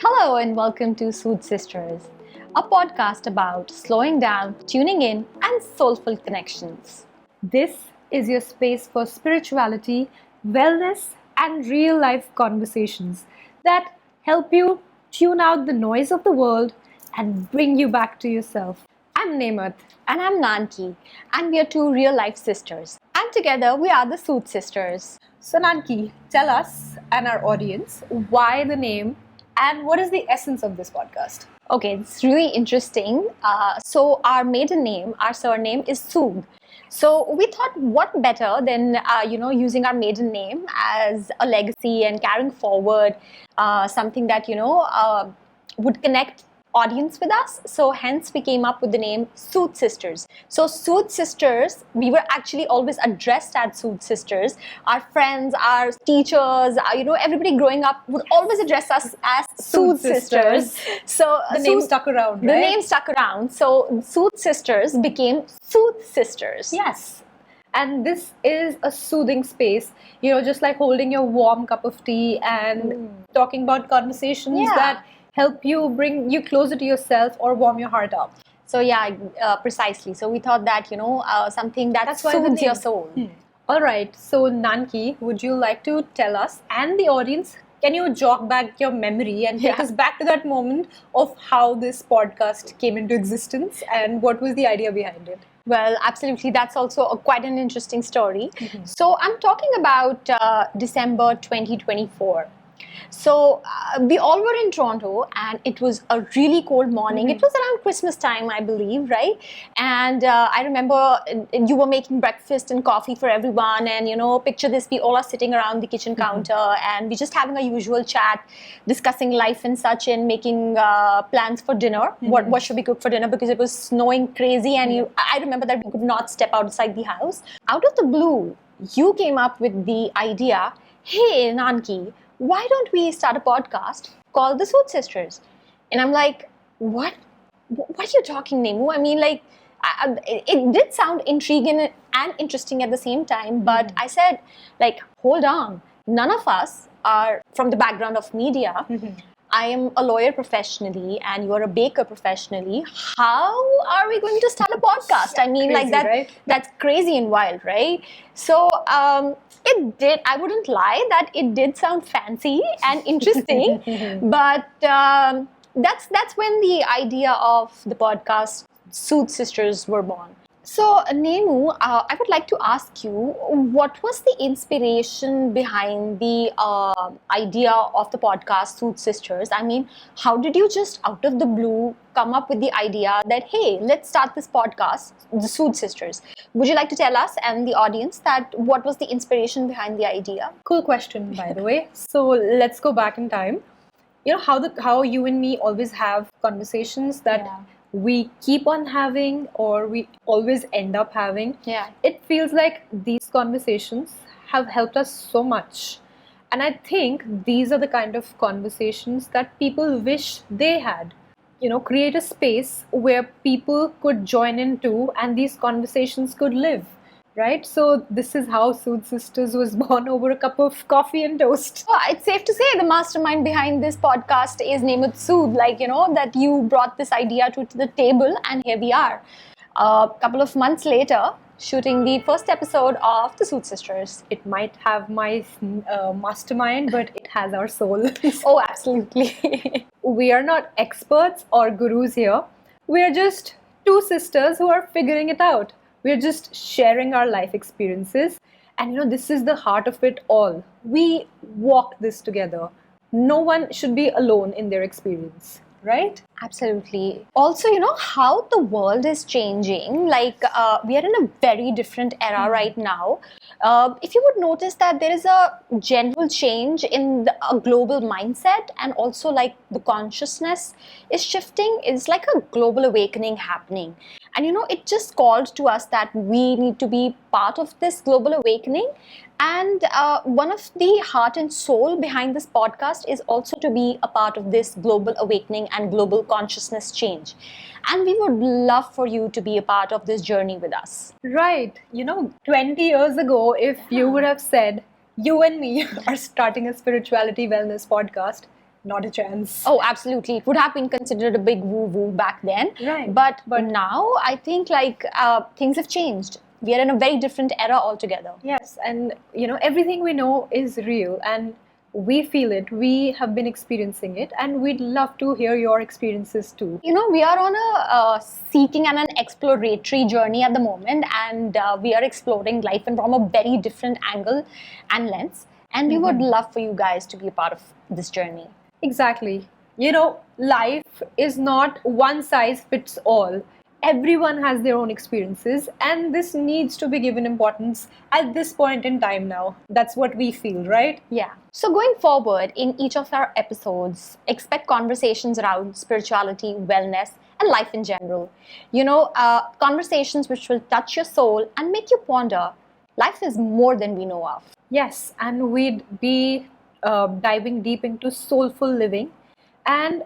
Hello and welcome to Soothe Sisters, a podcast about slowing down, tuning in, and soulful connections. This is your space for spirituality, wellness, and real life conversations that help you tune out the noise of the world and bring you back to yourself. I'm Nehmat. And I'm Nanki, and we are two real life sisters. And together we are the Soothe Sisters. So, Nanki, tell us and our audience why the name and what is the essence of this podcast? Okay, it's really interesting. So our maiden name, our surname is Soothe. So we thought, what better than using our maiden name as a legacy and carrying forward something that would connect audience with us. So hence we came up with the name Soothe Sisters. So Soothe Sisters, we were actually always addressed as Soothe Sisters. Our friends, our teachers, everybody growing up would always address us as Soothe Sisters. So the name stuck around, right? The name stuck around. So Soothe Sisters became Soothe Sisters. Yes. And this is a soothing space, just like holding your warm cup of tea and talking about conversations that help you bring you closer to yourself or warm your heart up. So precisely. So we thought that, something that soothes your soul. All right. So Nanki, would you like to tell us and the audience, can you jog back your memory and take us back to that moment of how this podcast came into existence and what was the idea behind it? Well, absolutely. That's also quite an interesting story. So I'm talking about December 2024. So we all were in Toronto and it was a really cold morning. It was around Christmas time, I believe, right? And I remember you were making breakfast and coffee for everyone, and picture this, we all are sitting around the kitchen counter and we're just having a usual chat, discussing life and such, and making plans for dinner. What should we cook for dinner, because it was snowing crazy, and I remember that we could not step outside the house. Out of the blue, you came up with the idea, hey Nanki, why don't we start a podcast called the Soothe Sisters? And I'm like, what are you talking, Nemu? I mean, it did sound intriguing and interesting at the same time, but I said, hold on, none of us are from the background of media. I am a lawyer professionally and you're a baker professionally. How are we going to start a podcast? I mean, crazy, right? That's crazy and wild, right? So it did, I wouldn't lie that it did sound fancy and interesting, but that's when the idea of the podcast Soothe Sisters were born. So, Nemu, I would like to ask you, what was the inspiration behind the idea of the podcast Soothe Sisters? I mean, how did you just out of the blue come up with the idea that, hey, let's start this podcast, the Soothe Sisters? Would you like to tell us and the audience that what was the inspiration behind the idea? Cool question, by the way. So let's go back in time. How you and me always have conversations that we keep on having, or we always end up having. It feels like these conversations have helped us so much, and I think these are the kind of conversations that people wish they had. Create a space where people could join into and these conversations could live, right? So this is how Soothe Sisters was born, over a cup of coffee and toast. Well, it's safe to say the mastermind behind this podcast is Nehmat Soothe, that you brought this idea to the table, and here we are. A couple of months later, shooting the first episode of the Soothe Sisters. It might have my mastermind, but it has our soul. Oh, absolutely. We are not experts or gurus here. We are just two sisters who are figuring it out. We're just sharing our life experiences. And this is the heart of it all. We walk this together. No one should be alone in their experience, right? Absolutely. Also, how the world is changing. We are in a very different era right now. If you would notice that there is a general change in a global mindset, and also the consciousness is shifting. It's like a global awakening happening. And it just called to us that we need to be part of this global awakening. And one of the heart and soul behind this podcast is also to be a part of this global awakening and global consciousness change. And we would love for you to be a part of this journey with us. Right. 20 years ago, if you would have said, you and me are starting a spirituality wellness podcast, not a chance. Oh, absolutely. It would have been considered a big woo-woo back then. Right. But now I think things have changed. We are in a very different era altogether. Yes, and everything we know is real, and we feel it. We have been experiencing it, and we'd love to hear your experiences too. We are on a seeking and an exploratory journey at the moment, and we are exploring life and from a very different angle and lens. And we would love for you guys to be a part of this journey. Exactly. Life is not one size fits all. Everyone has their own experiences, and this needs to be given importance at this point in time now. That's what we feel, right? Yeah. So going forward in each of our episodes, expect conversations around spirituality, wellness, and life in general. Conversations which will touch your soul and make you ponder. Life is more than we know of. Yes, and we'd be diving deep into soulful living. And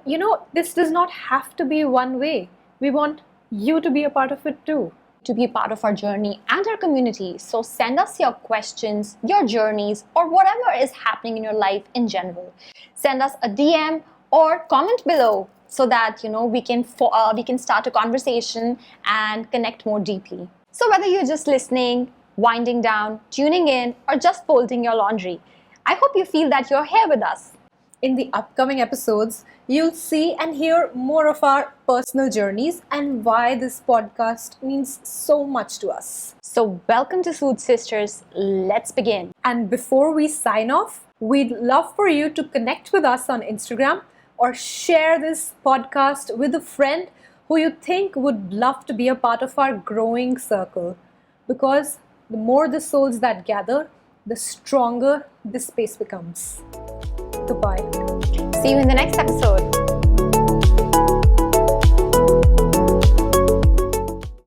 this does not have to be one way. We want you to be a part of it too. To be a part of our journey and our community. So send us your questions, your journeys, or whatever is happening in your life in general. Send us a DM or comment below so that we can start a conversation and connect more deeply. So whether you're just listening, winding down, tuning in, or just folding your laundry, I hope you feel that you're here with us. In the upcoming episodes, you'll see and hear more of our personal journeys and why this podcast means so much to us. So welcome to Soothe Sisters. Let's begin. And before we sign off, we'd love for you to connect with us on Instagram or share this podcast with a friend who you think would love to be a part of our growing circle. Because the more the souls that gather, the stronger this space becomes. Goodbye. See you in the next episode.